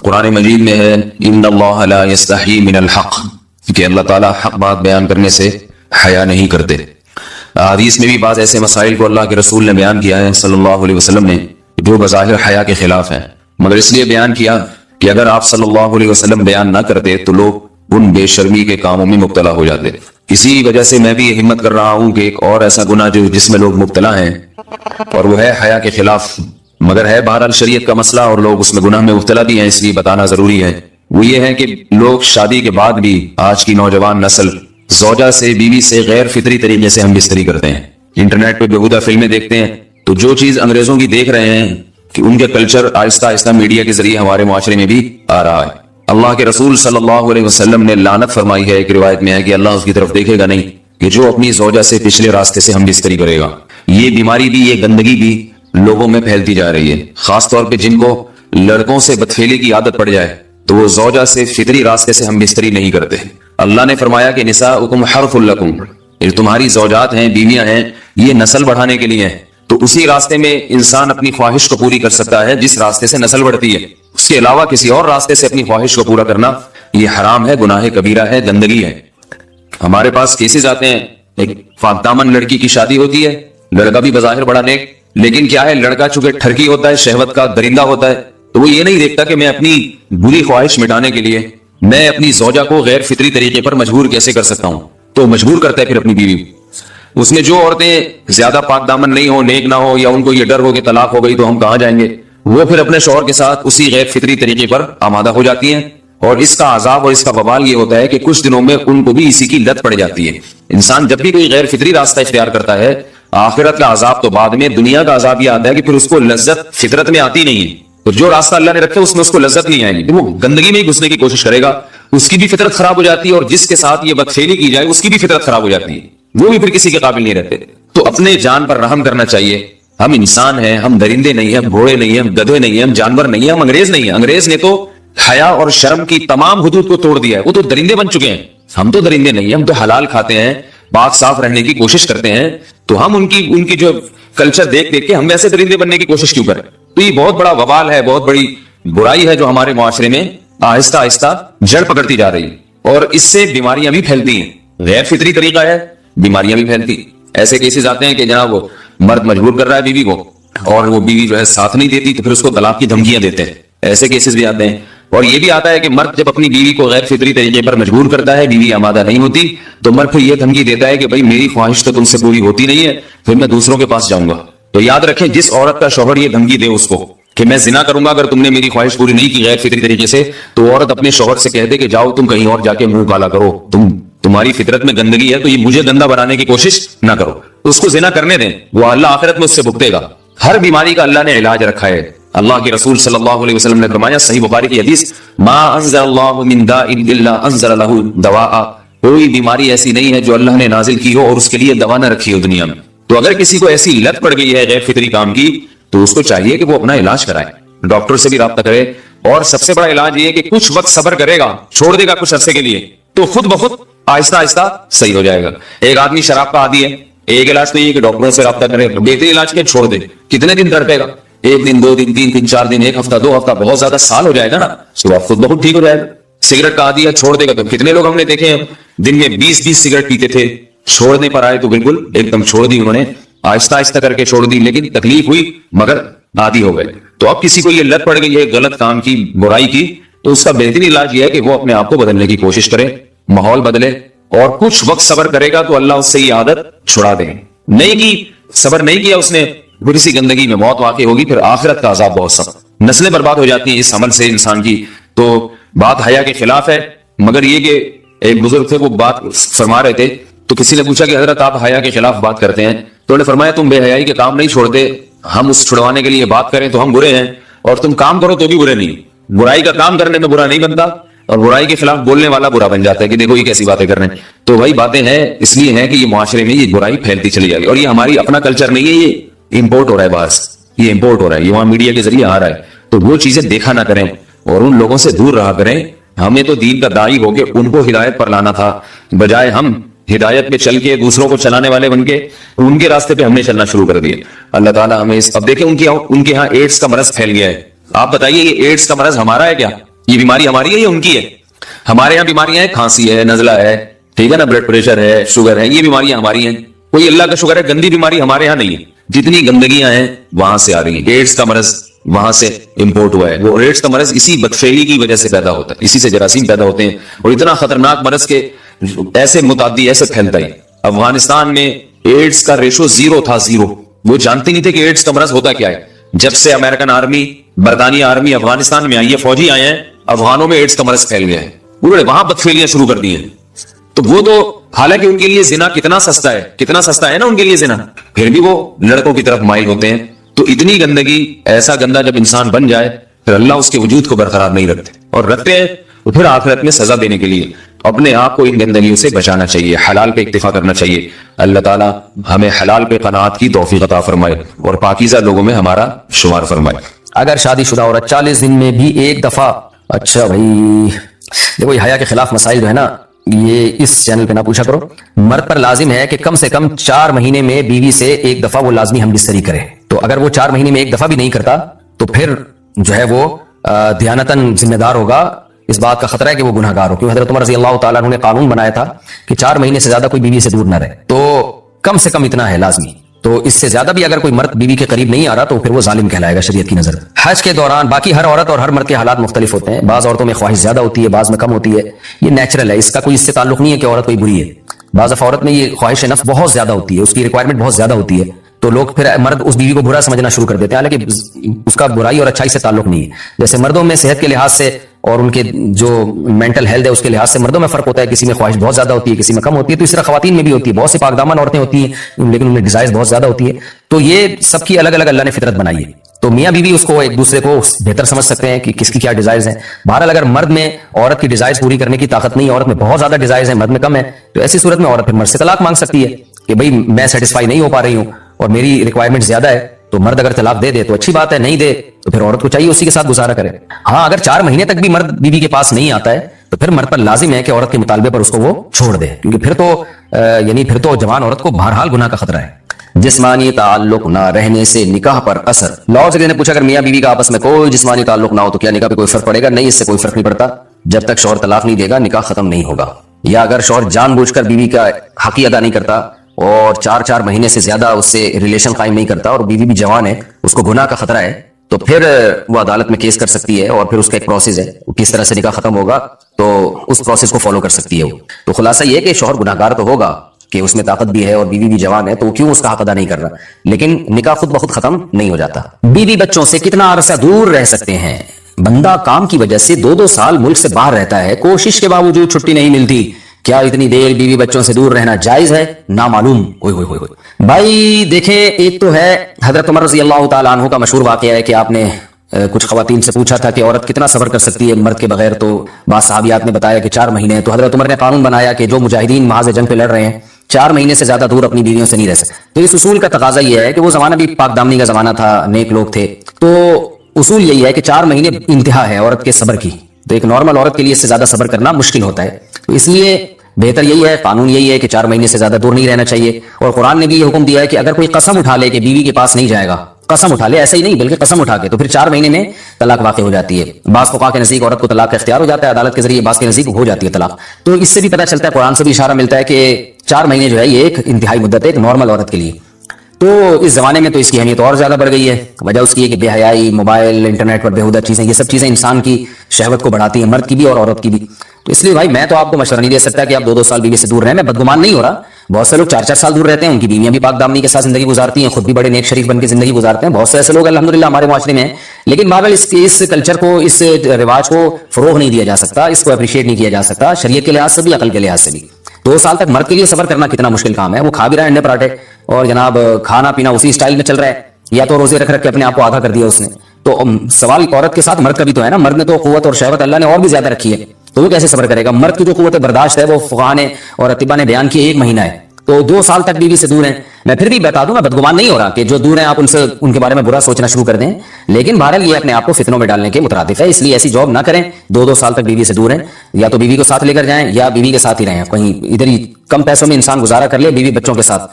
قرآن مجید میں ہے ان اللہ لا یستحی من الحق، کہ اللہ تعالیٰ حق بات بیان کرنے سے حیا نہیں کرتے۔ حدیث میں بھی بعض ایسے مسائل کو اللہ کے رسول نے بیان کیا ہے صلی اللہ علیہ وسلم نے جو بظاہر حیا کے خلاف ہیں، مگر اس لیے بیان کیا کہ اگر آپ صلی اللہ علیہ وسلم بیان نہ کرتے تو لوگ ان بے شرمی کے کاموں میں مبتلا ہو جاتے۔ اسی وجہ سے میں بھی یہ ہمت کر رہا ہوں کہ ایک اور ایسا گناہ جس میں لوگ مبتلا ہیں اور وہ ہے حیا کے خلاف، مگر ہے بہرحال شریعت کا مسئلہ اور لوگ اس میں گناہ میں مبتلا بھی ہیں، اس لیے بتانا ضروری ہے۔ وہ یہ ہے کہ لوگ شادی کے بعد بھی آج کی نوجوان نسل زوجہ سے، بیوی سے غیر فطری طریقے سے ہم بستری کرتے ہیں۔ انٹرنیٹ پہ بےہودہ فلمیں دیکھتے ہیں تو جو چیز انگریزوں کی دیکھ رہے ہیں کہ ان کے کلچر آہستہ آہستہ میڈیا کے ذریعے ہمارے معاشرے میں بھی آ رہا ہے۔ اللہ کے رسول صلی اللہ علیہ وسلم نے لعنت فرمائی ہے، ایک روایت میں ہے کہ اللہ اس کی طرف دیکھے گا نہیں کہ جو اپنی زوجہ سے پچھلے راستے سے ہم بستری کرے گا۔ یہ بیماری بھی، یہ گندگی بھی لوگوں میں پھیلتی جا رہی ہے، خاص طور پہ جن کو لڑکوں سے بدفعلی کی عادت پڑ جائے تو وہ زوجہ سے فطری راستے سے ہم بستری نہیں کرتے۔ اللہ نے فرمایا کہ نساؤکم حرث لکم، یہ تمہاری زوجات ہیں، بیویاں ہیں، یہ نسل بڑھانے کے لیے ہیں، تو اسی راستے میں انسان اپنی خواہش کو پوری کر سکتا ہے جس راستے سے نسل بڑھتی ہے۔ اس کے علاوہ کسی اور راستے سے اپنی خواہش کو پورا کرنا یہ حرام ہے، گناہ کبیرہ ہے، گندگی ہے۔ ہمارے پاس کیسز آتے ہیں، ایک پاک دامن لڑکی کی شادی ہوتی ہے، لڑکا بھی بظاہر بڑا نیک، لیکن کیا ہے، لڑکا چونکہ ٹھرکی ہوتا ہے، شہوت کا درندہ ہوتا ہے، تو وہ یہ نہیں دیکھتا کہ میں اپنی بری خواہش مٹانے کے لیے میں اپنی زوجہ کو غیر فطری طریقے پر مجبور کیسے کر سکتا ہوں، تو مجبور کرتا ہے پھر اپنی بیوی۔ اس میں جو عورتیں زیادہ پاک دامن نہیں ہو، نیک نہ ہو، یا ان کو یہ ڈر ہو کہ طلاق ہو گئی تو ہم کہاں جائیں گے، وہ پھر اپنے شوہر کے ساتھ اسی غیر فطری طریقے پر آمادہ ہو جاتی ہیں، اور اس کا عذاب اور اس کا وبال یہ ہوتا ہے کہ کچھ دنوں میں ان کو بھی اسی کی لت پڑ جاتی ہے۔ انسان جب بھی کوئی غیر فطری راستہ اختیار کرتا ہے، آخرت کا عذاب تو بعد میں، دنیا کا عذاب یہ آتا ہے کہ پھر اس کو لذت فطرت میں آتی نہیں ہے، تو جو راستہ اللہ نے رکھا اس میں اس کو لذت نہیں آئے گی، وہ گندگی میں ہی گھسنے کی کوشش کرے گا، اس کی بھی فطرت خراب ہو جاتی ہے، اور جس کے ساتھ یہ بدفعلی کی جائے اس کی بھی فطرت خراب ہو جاتی ہے، وہ بھی پھر کسی کے قابل نہیں رہتے۔ تو اپنے جان پر رحم کرنا چاہیے۔ ہم انسان ہیں، ہم درندے نہیں ہیں، ہم گھوڑے نہیں ہیں، ہم گدھے نہیں ہیں، ہم جانور نہیں ہیں، ہم انگریز نہیں ہیں۔ انگریز نے تو حیا اور شرم کی تمام حدود کو توڑ دیا ہے، وہ تو درندے بن چکے ہیں۔ ہم تو درندے نہیں ہیں، ہم تو حلال کھاتے ہیں، پاک صاف رہنے کی کوشش کرتے ہیں، تو ہم ان کی جو کلچر دیکھ کے ہم ویسے درندے بننے کی کوشش کیوں کریں؟ تو یہ بہت بڑا وبال ہے، بہت بڑی برائی ہے جو ہمارے معاشرے میں آہستہ آہستہ جڑ پکڑتی جا رہی ہے، اور اس سے بیماریاں بھی پھیلتی ہیں۔ غیر فطری طریقہ ہے، بیماریاں بھی پھیلتی۔ ایسے کیسز آتے ہیں کہ جناب وہ مرد مجبور کر رہا ہے بیوی کو، اور وہ بیوی جو ہے ساتھ نہیں دیتی تو پھر اس کو طلاق کی دھمکیاں دیتے ہیں، ایسے کیسز بھی آتے ہیں۔ اور یہ بھی آتا ہے کہ مرد جب اپنی بیوی کو غیر فطری طریقے پر مجبور کرتا ہے، بیوی آمادہ نہیں ہوتی، تو مرد پھر یہ دھمکی دیتا ہے کہ بھائی میری خواہش تو تم سے پوری ہوتی نہیں ہے، پھر میں دوسروں کے پاس جاؤں گا۔ تو یاد رکھیں، جس عورت کا شوہر یہ دھمکی دے اس کو کہ میں زنا کروں گا اگر تم نے میری خواہش پوری نہیں کی غیر فطری طریقے سے، تو عورت اپنے شوہر سے کہہ دے کہ جاؤ تم کہیں اور جا کے منہ کالا کرو، تمہاری فطرت میں گندگی ہے تو یہ مجھے گندا بنانے کی کوشش نہ کرو، تو اس کو زنا کرنے دیں، وہ اللہ آخرت میں اس سے بھگتے گا۔ ہر بیماری کا اللہ نے علاج رکھا ہے۔ اللہ کے رسول صلی اللہ علیہ وسلم نے فرمایا، صحیح بخاری کی حدیث، ما انزل اللہ من داء الا انزل له دواء، کوئی بیماری ایسی نہیں ہے جو اللہ نے نازل کی ہو اور اس کے لیے دوا نہ رکھی ہو دنیا میں۔ تو اگر کسی کو ایسی لت پڑ گئی ہے غیر فطری کام کی تو اس کو چاہیے کہ وہ اپنا علاج کرائے، ڈاکٹر سے بھی رابطہ کرے، اور سب سے بڑا علاج یہ کہ کچھ وقت صبر کرے گا، چھوڑ دے گا کچھ عرصے کے لیے، تو خود بخود آہستہ آہستہ صحیح ہو جائے گا۔ ایک آدمی شراب کا عادی ہے، ایک علاج تو یہ کہ ڈاکٹروں سے رابطہ کرے، بہترین علاج کے چھوڑ دے، کتنے دن تڑپے گا؟ ایک دن، دو دن، تین دن، چار دن، ایک ہفتہ، دو ہفتہ، بہت زیادہ سال ہو جائے گا نا، تو آپ خود بخود ٹھیک ہو جائے گا۔ سگریٹ کا عادی ہے، چھوڑ دے گا، تو کتنے لوگ ہم نے دیکھے ہیں دن میں 20 سگریٹ پیتے تھے، چھوڑنے پر آئے تو بالکل ایک دم چھوڑ دی انہوں نے، آہستہ آہستہ کر کے چھوڑ دی، لیکن تکلیف ہوئی مگر عادی ہو گئے۔ تو اب کسی کو یہ لت پڑ گئی ہے غلط کام کی، برائی کی، تو اس کا بہترین علاج یہ ہے کہ وہ اپنے آپ کو بدلنے کی کوشش کرے، ماحول بدلے، اور کچھ وقت صبر کرے گا تو اللہ اس سے یہ عادت چھڑا دے۔ نہیں کی، صبر نہیں کیا اس نے، بری سی گندگی میں موت واقع ہوگی، پھر آخرت کا عذاب بہت سخت، نسلیں برباد ہو جاتی ہیں اس عمل سے انسان کی۔ تو بات حیا کے خلاف ہے، مگر یہ کہ ایک بزرگ تھے وہ بات فرما رہے تھے، تو کسی نے پوچھا کہ حضرت آپ حیا کے خلاف بات کرتے ہیں، تو انہوں نے فرمایا تم بے حیائی کے کام نہیں چھوڑتے، ہم اس چھڑوانے کے لیے بات کریں تو ہم برے ہیں، اور تم کام کرو تو بھی برے نہیں۔ برائی کا کام کرنے میں برا نہیں بنتا، اور برائی کے خلاف بولنے والا برا بن جاتا ہے کہ دیکھو یہ کیسی باتیں کر رہے ہیں۔ تو وہی باتیں ہیں، اس لیے ہیں کہ یہ معاشرے میں یہ برائی پھیلتی چلی جائے گی، اور یہ ہماری اپنا کلچر نہیں ہے، یہ امپورٹ ہو رہا ہے باہر سے، یہ امپورٹ ہو رہا ہے، یہ وہاں میڈیا کے ذریعے آ رہا ہے۔ تو وہ چیزیں دیکھا نہ کریں اور ان لوگوں سے دور رہا کریں۔ ہمیں تو دین کا داعی ہو کے ان کو ہدایت پر لانا تھا، بجائے ہم ہدایت پہ چل کے دوسروں کو چلانے والے بن کے ان کے راستے پہ ہم نے چلنا شروع کر دیا۔ اللہ تعالیٰ ہمیں اب دیکھیں ان کے ہاں ایڈز کا مرض پھیل گیا ہے۔ آپ بتائیے یہ ایڈز کا مرض ہمارا ہے کیا؟ یہ بیماری ہماری ہے یا ان کی ہے؟ ہمارے یہاں بیماریاں ہیں، کھانسی ہے، نزلہ ہے، ٹھیک ہے نا، بلڈ پریشر ہے، شوگر ہے، یہ بیماریاں ہماری ہیں. کوئی اللہ کا شکر ہے گندی بیماری ہمارے یہاں نہیں ہے. جتنی گندگیاں ہیں وہاں سے آ رہی ہیں. ایڈز کا مرض وہاں سے امپورٹ ہوا ہے. وہ ایڈز کا مرض اسی بدفعلی کی وجہ سے پیدا ہوتا ہے، اسی سے جراثیم پیدا ہوتے ہیں، اور اتنا خطرناک مرض کے ایسے متعدی ایسے پھیلتا ہے. افغانستان میں ایڈز کا ریشو 0 تھا، 0. وہ جانتے نہیں تھے کہ ایڈز کا مرض ہوتا کیا ہے. جب سے امریکن آرمی، برطانیہ آرمی افغانستان میں آئی ہے، فوجی آئے ہیں، افغانوں میں ایڈز کا مرض پھیل گیا ہے. انہوں نے وہاں بدفعلیاں شروع کر دی ہیں. تو وہ تو حالانکہ ان کے لیے زنا کتنا سستا ہے، کتنا سستا ہے نا ان کے لیے زنا، پھر بھی وہ لڑکوں کی طرف مائل ہوتے ہیں. تو اتنی گندگی، ایسا گندا جب انسان بن جائے پھر اللہ اس کے وجود کو برقرار نہیں رکھتے، اور رکھتے ہیں تو پھر آخرت میں سزا دینے کے لیے اپنے آپ کو ان گندگیوں سے بچانا چاہیے، حلال پہ اکتفا کرنا چاہیے. اللہ تعالیٰ ہمیں حلال پہ قناعت کی توفیق عطا فرمائے اور پاکیزہ لوگوں میں ہمارا شمار فرمائے. اگر شادی شدہ عورت 40 دن میں بھی ایک دفعہ، اچھا بھائی دیکھو یہ حیا کے خلاف مسائل جو ہے نا یہ اس چینل پہ نہ پوچھا کرو. مرد پر لازم ہے کہ کم سے کم 4 مہینے میں بیوی سے ایک دفعہ وہ لازمی ہم بستری کرے. تو اگر وہ 4 مہینے میں ایک دفعہ بھی نہیں کرتا تو پھر جو ہے وہ دیانتاً ذمہ دار ہوگا. اس بات کا خطرہ ہے کہ وہ گناہ گار ہو، کیونکہ حضرت عمر رضی اللہ تعالیٰ عنہ نے قانون بنایا تھا کہ 4 مہینے سے زیادہ کوئی بیوی سے دور نہ رہے. تو کم سے کم اتنا ہے لازمی. تو اس سے زیادہ بھی اگر کوئی مرد بیوی کے قریب نہیں آ رہا تو پھر وہ ظالم کہلائے گا شریعت کی نظر. حج کے دوران باقی ہر عورت اور ہر مرد کے حالات مختلف ہوتے ہیں. بعض عورتوں میں خواہش زیادہ ہوتی ہے، بعض میں کم ہوتی ہے. یہ نیچرل ہے، اس کا کوئی اس سے تعلق نہیں ہے کہ عورت کوئی بری ہے. بعض دفعہ عورت میں یہ خواہش نفس بہت زیادہ ہوتی ہے، اس کی ریکوائرمنٹ بہت زیادہ ہوتی ہے، تو لوگ پھر مرد اس بیوی کو برا سمجھنا شروع کر دیتے ہیں، حالانکہ اس کا برائی اور اچھائی سے تعلق نہیں ہے. جیسے مردوں میں صحت کے لحاظ سے اور ان کے جو مینٹل ہیلتھ ہے اس کے لحاظ سے مردوں میں فرق ہوتا ہے، کسی میں خواہش بہت زیادہ ہوتی ہے، کسی میں کم ہوتی ہے. تو اس طرح خواتین میں بھی ہوتی ہے، بہت سی پاک دامن عورتیں ہوتی ہیں لیکن ان میں ڈیزائرز بہت زیادہ ہوتی ہے. تو یہ سب کی الگ الگ اللہ نے فطرت بنائی ہے. تو میاں بیوی اس کو ایک دوسرے کو بہتر سمجھ سکتے ہیں کہ کس کی کیا ڈیزائرز ہیں. بہرحال اگر مرد میں عورت کی ڈیزائرز پوری کرنے کی طاقت نہیں، عورت میں بہت زیادہ ڈیزائرز ہیں، مرد میں کم ہے، تو ایسی صورت میں عورت پھر مرد سے طلاق مانگ سکتی ہے کہ بھائی میں سیٹسفائی نہیں ہو پا رہی ہوں اور میری ریکوائرمنٹ زیادہ ہے. تو مرد اگر طلاق دے دے تو اچھی بات ہے، نہیں دے تو پھر عورت کو چاہیے اسی کے ساتھ گزارا کرے. ہاں اگر 4 مہینے تک بھی مرد بیوی کے پاس نہیں آتا ہے تو پھر مرد پر لازم ہے کہ عورت کے مطالبے پر اس کو وہ چھوڑ دے، کیونکہ پھر تو جوان عورت کو بہرحال گناہ کا خطرہ ہے. جسمانی تعلق نہ رہنے سے نکاح پر اثر. لاہور سے نے پوچھا اگر میاں بیوی کا آپس میں کوئی جسمانی تعلق نہ ہو تو کیا نکاح پہ کوئی فرق پڑے گا؟ نہیں، اس سے کوئی فرق نہیں پڑتا. جب تک شوہر طلاق نہیں دے گا نکاح ختم نہیں ہوگا. یا اگر شوہر جان بوجھ کر بیوی کا حق ادا نہیں کرتا اور 4 مہینے سے زیادہ اس سے ریلیشن قائم نہیں کرتا اور بیوی بھی جوان ہے، اس کو گناہ کا خطرہ ہے، تو پھر وہ عدالت میں کیس کر سکتی ہے اور پھر اس کا ایک پروسیس ہے کس طرح سے نکاح ختم ہوگا، تو اس پروسیس کو فالو کر سکتی ہے وہ. تو خلاصہ یہ کہ شوہر گناہ گار تو ہوگا کہ اس میں طاقت بھی ہے اور بیوی بھی جوان ہے، تو کیوں اس کا حق ادا نہیں کر رہا، لیکن نکاح خود بخود ختم نہیں ہو جاتا. بیوی بچوں سے کتنا عرصہ دور رہ سکتے ہیں؟ بندہ کام کی وجہ سے 2 سال ملک سے باہر رہتا ہے، کوشش کے باوجود چھٹی نہیں ملتی. کیا اتنی دیر بیوی بچوں سے دور رہنا جائز ہے؟ نامعلوم. بھائی دیکھیں، ایک تو ہے حضرت عمر رضی اللہ تعالیٰ عنہ کا مشہور واقعہ ہے کہ آپ نے کچھ خواتین سے پوچھا تھا کہ عورت کتنا صبر کر سکتی ہے مرد کے بغیر، تو بعض صحابیات نے بتایا کہ 4 مہینے. تو حضرت عمر نے قانون بنایا کہ جو مجاہدین محاذ جنگ پہ لڑ رہے ہیں 4 مہینے سے زیادہ دور اپنی بیویوں سے نہیں رہ سکتے. تو اس اصول کا تقاضا یہ ہے کہ وہ زمانہ بھی پاک دامنی کا زمانہ تھا، نیک لوگ تھے، تو اصول یہی ہے کہ 4 مہینے انتہا ہے عورت کے صبر کی. تو ایک نارمل عورت کے لیے اس سے زیادہ صبر کرنا مشکل ہوتا ہے، تو اس لیے بہتر یہی ہے، قانون یہی ہے کہ 4 مہینے سے زیادہ دور نہیں رہنا چاہیے. اور قرآن نے بھی یہ حکم دیا ہے کہ اگر کوئی قسم اٹھا لے کہ بیوی کے پاس نہیں جائے گا، قسم اٹھا لے، ایسا ہی نہیں بلکہ قسم اٹھا کے، تو پھر 4 مہینے میں طلاق واقع ہو جاتی ہے. بعض فقہا کے نزدیک عورت کو طلاق کا اختیار ہو جاتا ہے عدالت کے ذریعے، بعض کے نزدیک ہو جاتی ہے طلاق. تو اس سے بھی پتہ چلتا ہے، قرآن سے بھی اشارہ ملتا ہے کہ 4 مہینے جو ہے یہ ایک انتہائی مدت ہے ایک نارمل عورت کے لیے. تو اس زمانے میں تو اس کی اہمیت اور زیادہ بڑھ گئی ہے. وجہ اس کی ہے کہ بے حیائی، موبائل، انٹرنیٹ پر بےہودہ چیزیں، یہ سب چیزیں انسان کی شہوت کو بڑھاتی ہیں، مرد کی بھی اور عورت کی بھی. تو اس لیے بھائی میں تو آپ کو مشورہ نہیں دے سکتا کہ آپ 2 سال بیوی سے دور رہیں. میں بدگمان نہیں ہو رہا، بہت سے لوگ 4 سال دور رہتے ہیں، ان کی بیویاں بھی پاک دامنی کے ساتھ زندگی گزارتی ہیں، خود بھی بڑے نیک شریف بن کے زندگی گزارتے ہیں. بہت سے ایسے لوگ الحمدللہ ہمارے معاشرے میں ہیں، لیکن بہرحال اس کلچر کو، اس رواج کو فروغ نہیں دیا جا سکتا، اس کو اپریشیٹ نہیں کیا جا سکتا شریعت کے لحاظ سے بھی، عقل کے لحاظ سے بھی. 2 سال تک مرد کے لیے صبر کرنا کتنا مشکل کام ہے. وہ کھا بھی رہا ہے انڈے پراٹھے اور جناب کھانا پینا اسی اسٹائل میں چل رہا ہے، یا تو روزے رکھ کے اپنے آپ کو آدھا کر دیا اس نے. تو سوال عورت کے ساتھ مرد کا بھی تو ہے نا. مرد نے تو قوت اور شہوت اللہ نے اور بھی زیادہ رکھی ہے، تو وہ کیسے صبر کرے گا؟ مرد کی جو قوت برداشت ہے وہ فقہا نے اور اطباء نے بیان کی 1 مہینہ ہے. تو 2 سال تک بیوی سے دور ہیں. میں پھر بھی بتا دوں، میں بدگمان نہیں ہو رہا کہ جو دور ہیں آپ ان کے بارے میں برا سوچنا شروع کر دیں، لیکن بہرحال یہ اپنے آپ کو فتنوں میں ڈالنے کے مترادف ہے. اس لیے ایسی جاب نہ کریں. 2 سال تک بیوی سے دور ہیں، یا تو بیوی کو ساتھ لے کر جائیں یا بیوی کے ساتھ ہی رہیں. کہیں ادھر ہی کم پیسوں میں انسان گزارا کر لے بیوی بچوں کے ساتھ.